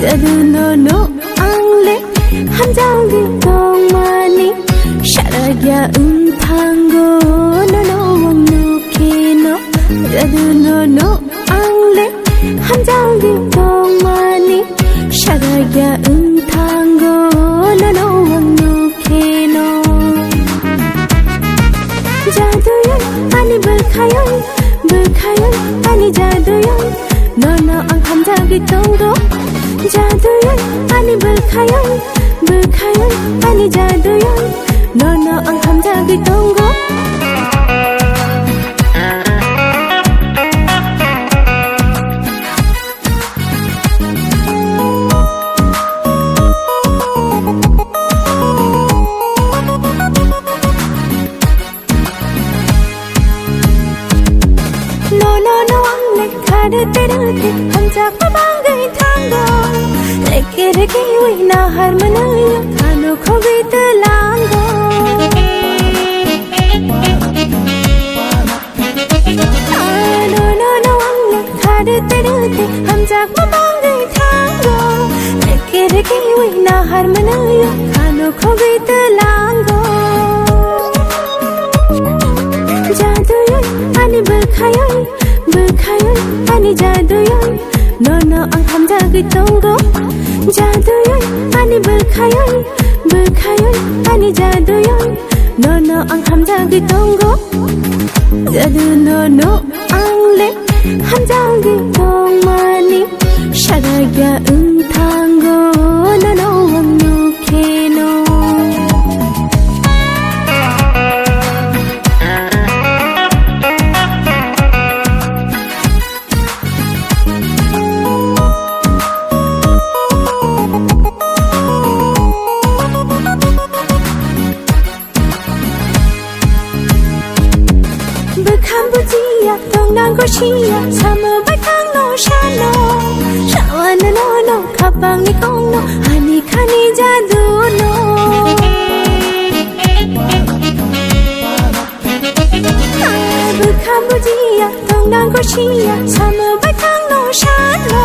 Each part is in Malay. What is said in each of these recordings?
Jadu no no angle hamjang di tong mani sharagya tango no no no kino. Jadu no no angle hamjang di tong mani sharagya tango no no no kino. Jadu yan ani berkhayal ani jadu yan no no ang hamjang di tongo. Jaduyan ani berkhayal ani jaduyan nono ang hamzah ditunggu. No ang lekhade terute hamzah pabangai tango. Reke reke wina harmoniya kano khogit lango. No angle khade terute hamzah pabangai tango. Reke reke wina harmoniya kano khogit lango. Jaduyan ani berkhayal ani jaduyan nono ang hamzah ditunggu. Jaduyan ani berkhayal ani jaduyan nono ang hamzah ditunggu. Jadu nono angle hamzah ditong mani sharagya tango nono no kino. Cambodia, Tongnang Goshia, Samu Batang no Shano, Shawana no, Kapang Nikong no, Hani Kani Jadu no. Cambodia, Tongnang Goshia, Samu Batang no Shano,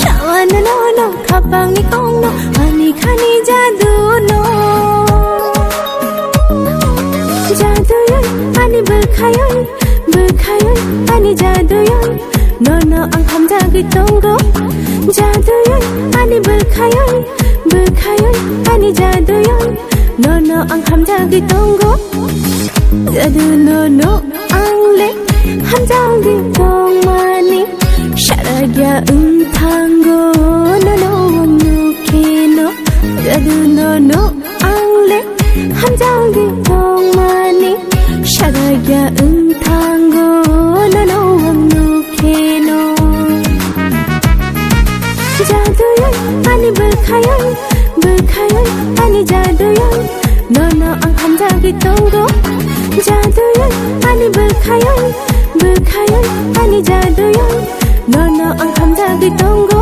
Shawana no, Kapang Nikong no, Hani Kani Jadu no. Jaduyan ani berkhayal ani jaduyan nono ang hamzah ditunggu. Jaduyan ani berkhayal ani jaduyan nono ang hamzah ditunggu. Jadu nono angle hamzah ditong mani sharagya tango nono no kino. Jadu nono angle hamzah ditong mani sharagya tango nono no kino. Jaduyan ani berkhayal ani jaduyan nono ang hamzah ditunggu. Jaduyan ani berkhayal ani jaduyan nono ang hamzah ditunggu.